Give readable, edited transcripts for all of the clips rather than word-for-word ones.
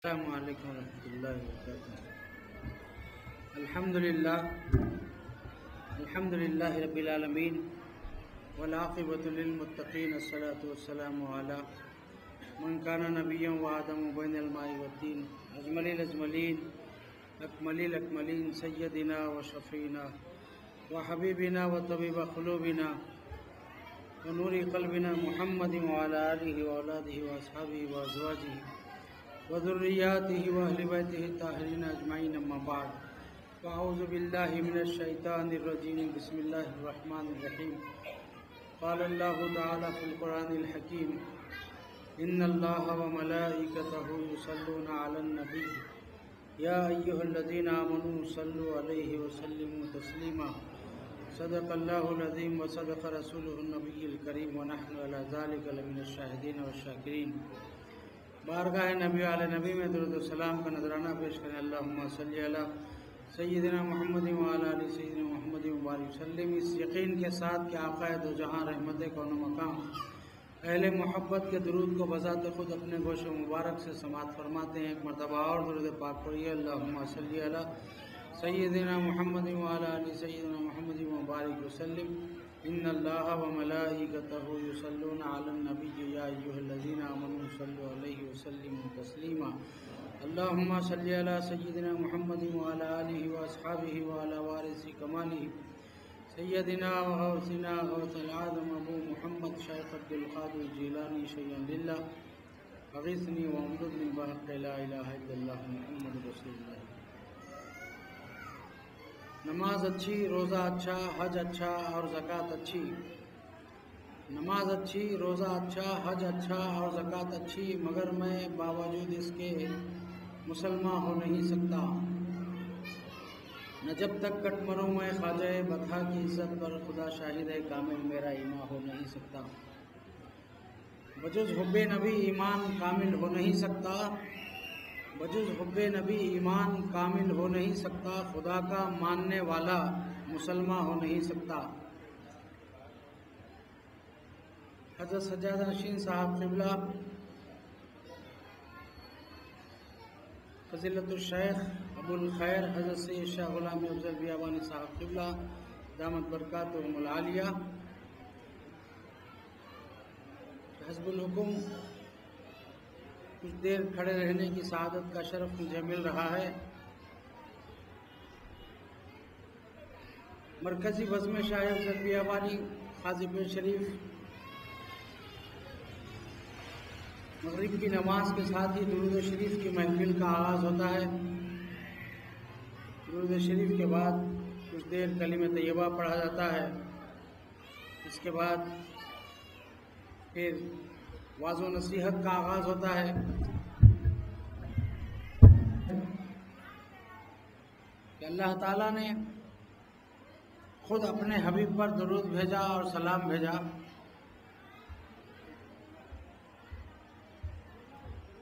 السلام علیکم ورحمۃ اللہ وبرکاتہ۔ الحمد للہ رب العالمین والعاقبۃ للمتقین، الصلاۃ والسلام علی من کان نبیا وآدم بین الماء والدین، اجمل الاجملین اکمل الاکملین، سیدنا وشفینا وحبیبنا وطبیب قلوبنا ونور قلبنا محمد وعلی آلہ واولادہ واصحابہ وازواجہ وذریاتہ واہل بیتہ الطاہرین اجمعین، اما بعد فاعوذ باللہ من الشیطان الرجیم، بسم اللہ الرحمن الرحیم۔ قال اللہ تعالی فی القرآن الحکیم، ان اللہ وملائکتہ یصلون علی النبی یا ایہا الذین آمنوا صلوا علیہ وسلموا تسلیما۔ صدق اللہ العظیم وصدق رسولہ النبی الکریم ونحن علی ذلک لمن الشاہدین والشاکرین۔ بارگاہ نبی علیہ نبی میں درود و سلام کا نذرانہ پیش کریں۔ اللہم صلی علی سیدنا محمد وعلی آل سیدنا محمد وبارک وسلم، اس یقین کے ساتھ کہ آقا دو جہاں رحمت کون و مقام اہل محبت کے درود کو بذات خود اپنے گوش مبارک سے سماعت فرماتے ہیں۔ ایک مرتبہ اور درود پاک پڑھیے۔ اللہم صلی علی سیدنا محمد وعلی آل سیدنا محمد وبارک وسلم، ان اللہ وملائکتہ یصلون علی النبی یا ایہا الذین آمنوا صلوا علیہ وسلموا تسلیما۔ اللہم صلی علی سیدنا محمد وعلی آلہ واصحابہ وعلی وارث کمالہ سیدنا وغوثنا غوث العظم ابو محمد شیخ عبد القادر الجیلانی شیئا للہ، اغیثنی وامددنی بحق لا الہ الا اللہ محمد رسول اللہ۔ نماز اچھی، روزہ اچھا، حج اچھا اور زکوٰۃ اچھی۔ نماز اچھی، روزہ اچھا، حج اچھا اور زکوٰۃ اچھی، مگر میں باوجود اس کے مسلمان ہو نہیں سکتا۔ نہ جب تک کٹ مروں میں خواجہ بطحا کی عزت پر، خدا شاہد ہے کامل میرا ایمان ہو نہیں سکتا۔ بجز حب نبی ایمان کامل ہو نہیں سکتا، بجز حب نبی ایمان کامل ہو نہیں سکتا، خدا کا ماننے والا مسلمان ہو نہیں سکتا۔ حضرت سجادہ نشین صاحب قبلہ فضیلت الشیخ ابو الخیر حضرت سید شاہ غلام افضل بیابانی صاحب قبلہ دامت برکاتہم العالیہ حزب الحکم کچھ دیر کھڑے رہنے کی سعادت کا شرف مجھے مل رہا ہے۔ مرکزی بزم شاہ افضل بیابانی قاضی پیر شریف، مغرب کی نماز کے ساتھ ہی درود شریف کی محفل کا آغاز ہوتا ہے۔ درود شریف کے بعد کچھ دیر کلمہ طیبہ پڑھا جاتا ہے، اس کے بعد پھر واعظ و نصیحت کا آغاز ہوتا ہے۔ کہ اللہ تعالیٰ نے خود اپنے حبیب پر درود بھیجا اور سلام بھیجا۔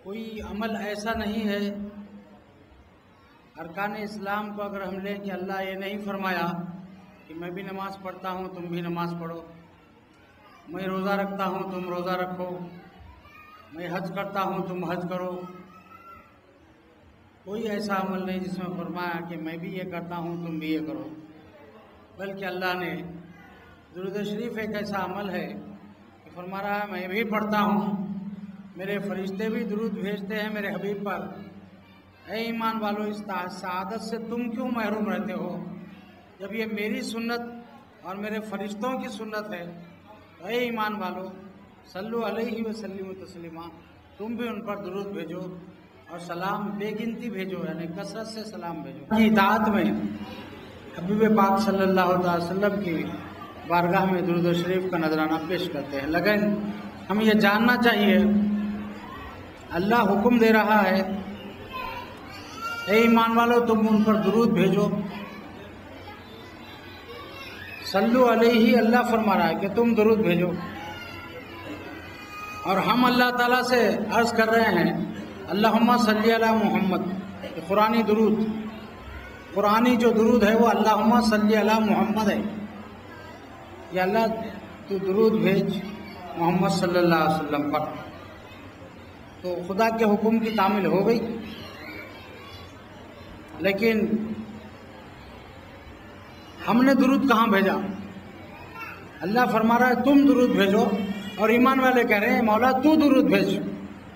کوئی عمل ایسا نہیں ہے ارکان اسلام کو اگر ہم لیں کہ اللہ یہ نہیں فرمایا کہ میں بھی نماز پڑھتا ہوں تم بھی نماز پڑھو، میں روزہ رکھتا ہوں تم روزہ رکھو، میں حج کرتا ہوں تم حج کرو۔ کوئی ایسا عمل نہیں جس میں فرمایا کہ میں بھی یہ کرتا ہوں تم بھی یہ کرو، بلکہ اللہ نے درود شریف ایک ایسا عمل ہے کہ فرما رہا ہے میں بھی پڑھتا ہوں، میرے فرشتے بھی درود بھیجتے ہیں میرے حبیب پر۔ اے ایمان والو، اس سعادت سے تم کیوں محروم رہتے ہو جب یہ میری سنت اور میرے فرشتوں کی سنت ہے؟ اے ایمان والو، صلو علیہ وسلم تسلیما، تم بھی ان پر درود بھیجو اور سلام بے گنتی بھیجو، یعنی کثرت سے سلام بھیجو۔ اطاعت میں حبیب پاک صلی اللہ علیہ وسلم کی بارگاہ میں درود شریف کا نذرانہ پیش کرتے ہیں، لیکن ہمیں یہ جاننا چاہیے اللہ حکم دے رہا ہے اے ایمان والو تم ان پر درود بھیجو، صلو علیہ، اللہ فرما رہا ہے کہ تم درود بھیجو، اور ہم اللہ تعالیٰ سے عرض کر رہے ہیں اللہم صلی علی محمد، قرآنی درود، قرآنی جو درود ہے وہ اللہم صلی علی محمد ہے، یا اللہ تو درود بھیج محمد صلی اللہ علیہ وسلم پر۔ تو تو خدا کے حکم کی تعمیل ہو گئی، لیکن ہم نے درود کہاں بھیجا؟ اللہ فرما رہا ہے تم درود بھیجو، اور ایمان والے کہہ رہے ہیں مولا تو درود بھیج۔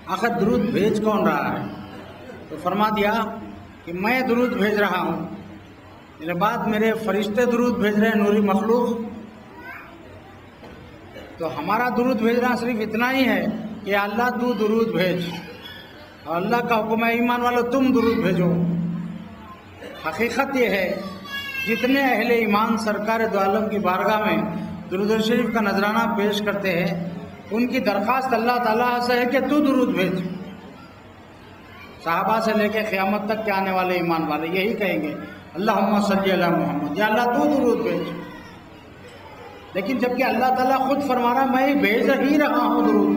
آخر درود بھیج کون رہا ہے؟ تو فرما دیا کہ میں درود بھیج رہا ہوں، میرے بعد میرے فرشتے درود بھیج رہے ہیں، نوری مخلوق۔ تو ہمارا درود بھیجنا صرف اتنا ہی ہے کہ اللہ تو درود بھیج، اور اللہ کا حکم ہے ایمان والو تم درود بھیجو۔ حقیقت یہ ہے جتنے اہل ایمان سرکار دو عالم کی بارگاہ میں درود شریف کا نذرانہ پیش کرتے ہیں، ان کی درخواست اللہ تعالیٰ سے ہے کہ تو درود بھیج۔ صحابہ سے لے کے قیامت تک کے آنے والے ایمان والے یہی کہیں گے اللہم صلی علی محمد، یا اللہ تو درود بھیج۔ لیکن جبکہ اللہ تعالیٰ خود فرما رہا میں بھیج ہی رہا ہوں درود،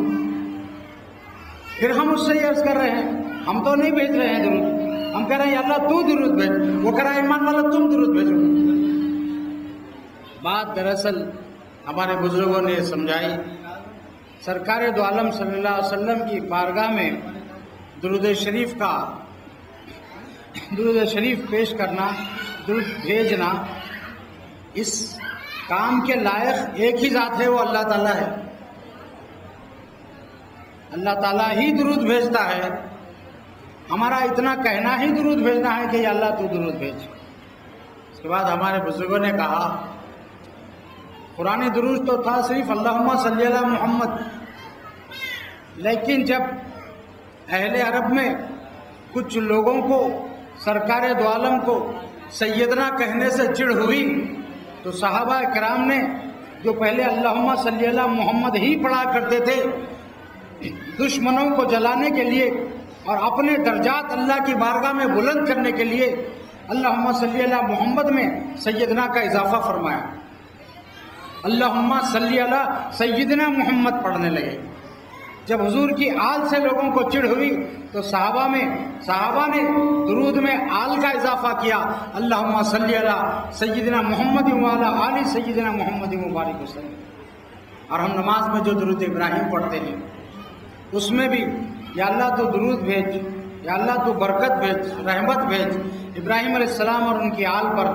پھر ہم اس سے یہ عرض کر رہے ہیں ہم تو نہیں بھیج رہے ہیں درود، ہم کہہ رہے ہیں یا اللہ تو درود بھیج، وہ کہہ رہا ہے ایمان والا تم درود بھیجو۔ بات دراصل ہمارے بزرگوں نے سمجھائی، سرکار دو عالم صلی اللہ علیہ وسلم کی بارگاہ میں درود شریف پیش کرنا، درود بھیجنا، اس کام کے لائق ایک ہی ذات ہے، وہ اللہ تعالیٰ ہے۔ اللہ تعالیٰ ہی درود بھیجتا ہے، ہمارا اتنا کہنا ہی درود بھیجنا ہے کہ یا اللہ تو درود بھیج۔ اس کے بعد ہمارے بزرگوں نے کہا قرآن درود تو تھا صرف اللہم صلی علی محمد، لیکن جب اہل عرب میں کچھ لوگوں کو سرکار دو عالم کو سیدنا کہنے سے چڑ ہوئی تو صحابہ کرام نے جو پہلے اللہم صلی علی محمد ہی پڑھا کرتے تھے، دشمنوں کو جلانے کے لیے اور اپنے درجات اللہ کی بارگاہ میں بلند کرنے کے لیے اللہم صلی علی محمد میں سیدنا کا اضافہ فرمایا، اللہم صلی علی سیدنا محمد پڑھنے لگے۔ جب حضور کی آل سے لوگوں کو چڑ ہوئی تو صحابہ نے درود میں آل کا اضافہ کیا، اللہم صلی علی سیدنا محمد وعلی آل سیدنا محمد مبارک وسلم۔ اور ہم نماز میں جو درود ابراہیم پڑھتے ہیں اس میں بھی یا اللہ تو درود بھیج، یا اللہ تو برکت بھیج، رحمت بھیج ابراہیم علیہ السلام اور ان کی آل پر،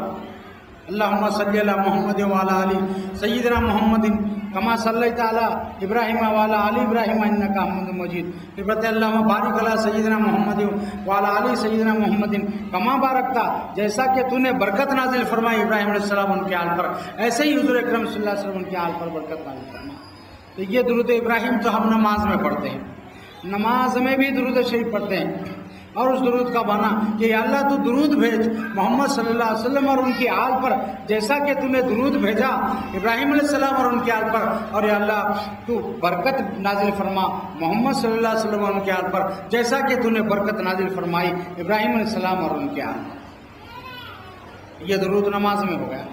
اللہم صلی علی محمد وعلی آل سیدنا محمد کما صلیت علی ابراہیم وعلی آل ابراہیم انک حمید مجید۔ پھر بتائے اللہم بارک علی سیدنا محمد وعلی آل سیدنا محمد کما بارکتا، جیسا کہ تو نے برکت نازل فرمائی ابراہیم علیہ السلام ان کے آل پر، ایسے ہی حضور اکرم صلی اللہ علیہ وسلم ان کے آل پر برکت نازل فرما۔ تو یہ درود ابراہیم تو ہم نماز میں پڑھتے ہیں، نماز میں بھی درود شریف پڑھتے ہیں، اور اس درود کا معنی کہ یا اللہ تو درود بھیج محمد صلی اللہ علیہ وسلم اور ان کی آل پر، جیسا کہ تو نے درود بھیجا ابراہیم علیہ السلام اور ان کی آل پر، اور یا اللہ تو برکت نازل فرما محمد صلی اللہ علیہ وسلم اور ان کی آل پر، جیسا کہ تو نے برکت نازل فرمائی ابراہیم علیہ السلام اور ان کی آل پر۔ یہ درود نماز میں ہو گیا۔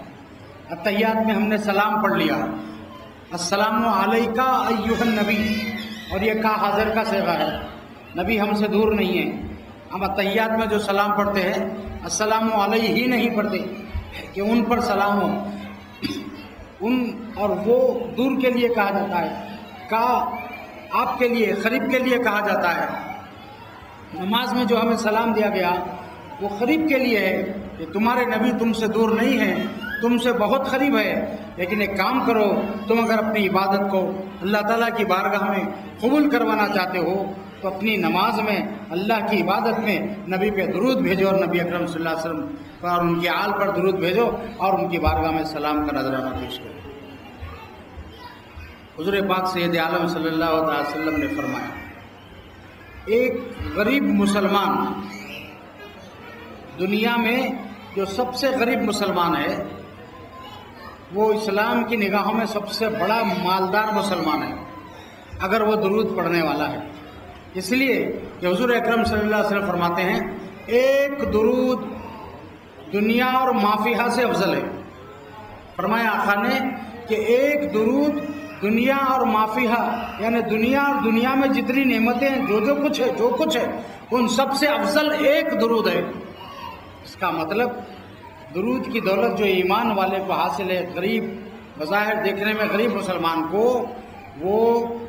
اتحیات میں ہم نے سلام پڑھ لیا، السلام علیکہ ایھا النبی، اور یہ کا حاضر کا صیغہ ہے، نبی ہم سے دور نہیں ہے۔ ہم اتحیات میں جو سلام پڑھتے ہیں السلام علیہ ہی نہیں پڑھتے کہ ان پر سلام ہو، ان اور وہ دور کے لیے کہا جاتا ہے، کا آپ کے لیے قریب کے لیے کہا جاتا ہے۔ نماز میں جو ہمیں سلام دیا گیا وہ قریب کے لیے ہے کہ تمہارے نبی تم سے دور نہیں ہے، تم سے بہت قریب ہے، لیکن ایک کام کرو، تم اگر اپنی عبادت کو اللہ تعالیٰ کی بارگاہ میں قبول کروانا چاہتے ہو تو اپنی نماز میں اللہ کی عبادت میں نبی پہ درود بھیجو، اور نبی اکرم صلی اللہ علیہ وسلم اور ان کی آل پر درود بھیجو، اور ان کی بارگاہ میں سلام کا نذرانہ پیش کرو۔ حضور پاک سید عالم صلی اللہ علیہ وسلم نے فرمایا ایک غریب مسلمان، دنیا میں جو سب سے غریب مسلمان ہے وہ اسلام کی نگاہوں میں سب سے بڑا مالدار مسلمان ہے اگر وہ درود پڑھنے والا ہے۔ اس لیے کہ حضور اکرم صلی اللہ علیہ وسلم فرماتے ہیں ایک درود دنیا اور مافیہا سے افضل ہے۔ فرمایا آقا نے کہ ایک درود دنیا اور مافیہا، یعنی دنیا اور دنیا میں جتنی نعمتیں ہیں، جو کچھ ہے ان سب سے افضل ایک درود ہے۔ اس کا مطلب درود کی دولت جو ایمان والے کو حاصل ہے، غریب بظاہر دیکھنے میں غریب مسلمان کو، وہ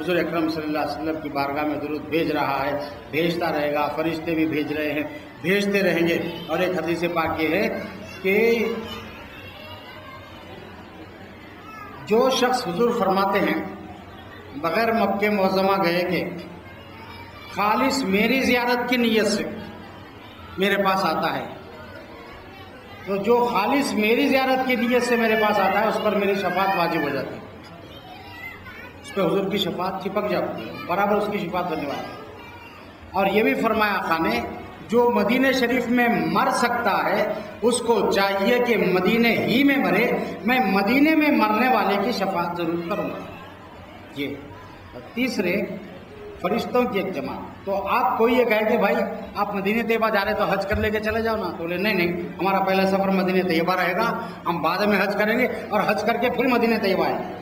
حضور اکرم صلی اللہ علیہ وسلم کی بارگاہ میں درود بھیج رہا ہے، بھیجتا رہے گا، فرشتے بھی بھیج رہے ہیں، بھیجتے رہیں گے۔ اور ایک حدیث پاک یہ ہے کہ جو شخص حضور فرماتے ہیں بغیر مکہ معظمہ گئے کہ خالص میری زیارت کی نیت سے میرے پاس آتا ہے، تو جو خالص میری زیارت کی نیت سے میرے پاس آتا ہے اس پر میری شفاعت واجب ہو جاتی ہے، اس پہ حضور کی شفاعت چپک جاتی ہے، برابر اس کی شفاعت بننے والی ہے۔ اور یہ بھی فرمایا آقا نے جو مدینہ شریف میں مر سکتا ہے اس کو چاہیے کہ مدینہ ہی میں مرے، میں مدینہ میں مرنے والے کی شفاعت ضرور کروں گا۔ یہ اور تیسرے فرشتوں کی ایک جماعت۔ تو آپ کوئی یہ کہے کہ بھائی آپ مدینہ طیبہ جا رہے تو حج کر لے کے چلے جاؤ نا، تو بولے نہیں، ہمارا پہلا سفر مدینہ طیبہ رہے گا، ہم بعد میں حج کریں گے اور حج کر کے پھر مدینہ طیبہ آئیں گے۔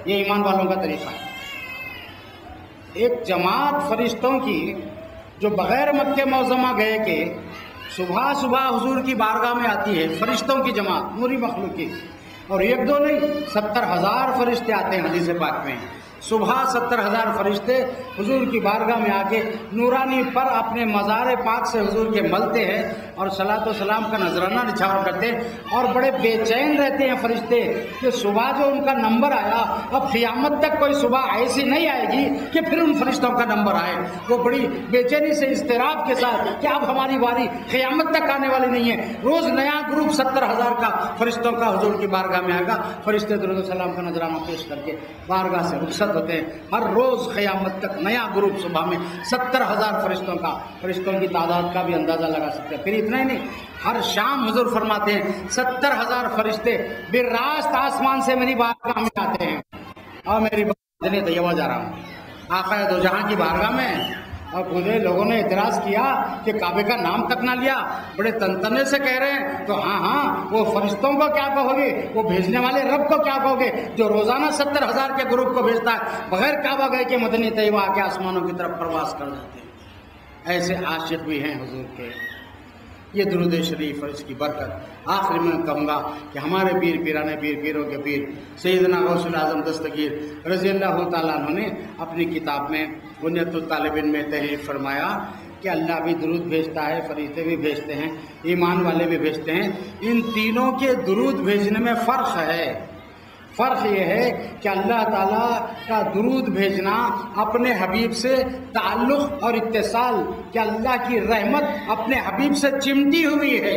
یہ ایمان والوں کا طریقہ ہے۔ ایک جماعت فرشتوں کی جو بغیر مکہ معظمہ گئے کہ صبح صبح حضور کی بارگاہ میں آتی ہے، فرشتوں کی جماعت، نوری مخلوق کی، اور ایک دو نہیں 70,000 فرشتے آتے ہیں حدیث پاک میں۔ صبح 70,000 فرشتے حضور کی بارگاہ میں آ کے نورانی پر اپنے مزار پاک سے حضور کے ملتے ہیں اور صلاۃ و سلام کا نذرانہ نچھاور کرتے ہیں، اور بڑے بے چین رہتے ہیں فرشتے کہ صبح جو ان کا نمبر آیا، اب قیامت تک کوئی صبح ایسی نہیں آئے گی کہ پھر ان فرشتوں کا نمبر آئے۔ وہ بڑی بے چینی سے اضطراب کے ساتھ کہ اب ہماری باری قیامت تک آنے والی نہیں ہے، روز نیا گروپ 70,000 کا فرشتوں کا حضور کی بارگاہ میں آئے گا۔ فرشتے درود و سلام کا نذرانہ پیش کر کے بارگاہ سے رخصت ہوتے ہیں۔ ہر روز قیامت تک نیا گروپ صبح میں 70,000 فرشتوں کا، فرشتوں کی تعداد کا بھی اندازہ لگا سکتے ہیں۔ پھر اتنا ہی نہیں، ہر شام حضور فرماتے ہیں 70,000 فرشتے براست آسمان سے میری بارگاہ میں آتے ہیں اور میری مدینہ طیبہ جا رہا ہوں، آقا دو جہاں کی بارگاہ میں۔ اور مجھے لوگوں نے اعتراض کیا کہ کعبے کا نام تک نہ لیا، بڑے تنتنے سے کہہ رہے ہیں، تو ہاں وہ فرشتوں کو کیا کہو گے، وہ بھیجنے والے رب کو کیا کہو گے جو روزانہ 70,000 کے گروپ کو بھیجتا ہے، بغیر کعبہ گئے کہ مدینہ طیبہ آ کے آسمانوں کی طرف پرواز کر جاتے ہیں۔ ایسے عاشق بھی ہیں حضور کے۔ یہ درود شریف اور اس کی برکت۔ آخر میں کہوں گا کہ ہمارے پیر پیرانے پیر پیروں کے پیر سیدنا غوث الاعظم دستگیر رضی اللہ تعالیٰ عنہ نے اپنی کتاب میں بنیت الطالبین میں تحریر فرمایا کہ اللہ بھی درود بھیجتا ہے، فرشتے بھی بھیجتے ہیں، ایمان والے بھی بھیجتے ہیں۔ ان تینوں کے درود بھیجنے میں فرق ہے۔ فرق یہ ہے کہ اللہ تعالیٰ کا درود بھیجنا اپنے حبیب سے تعلق اور اتصال، کہ اللہ کی رحمت اپنے حبیب سے چمٹی ہوئی ہے۔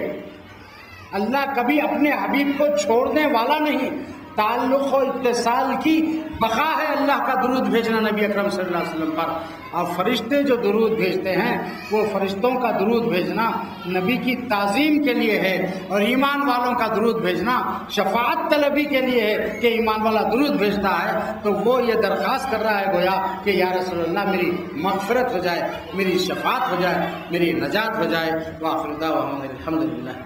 اللہ کبھی اپنے حبیب کو چھوڑنے والا نہیں، تعلق و اتصال کی بقا ہے اللہ کا درود بھیجنا نبی اکرم صلی اللہ علیہ وسلم پر۔ اور فرشتے جو درود بھیجتے ہیں وہ فرشتوں کا درود بھیجنا نبی کی تعظیم کے لیے ہے، اور ایمان والوں کا درود بھیجنا شفاعت طلبی کے لیے ہے کہ ایمان والا درود بھیجتا ہے تو وہ یہ درخواست کر رہا ہے گویا کہ یا رسول اللہ میری مغفرت ہو جائے، میری شفاعت ہو جائے، میری نجات ہو جائے۔ وآخر دعوانا الحمدللہ۔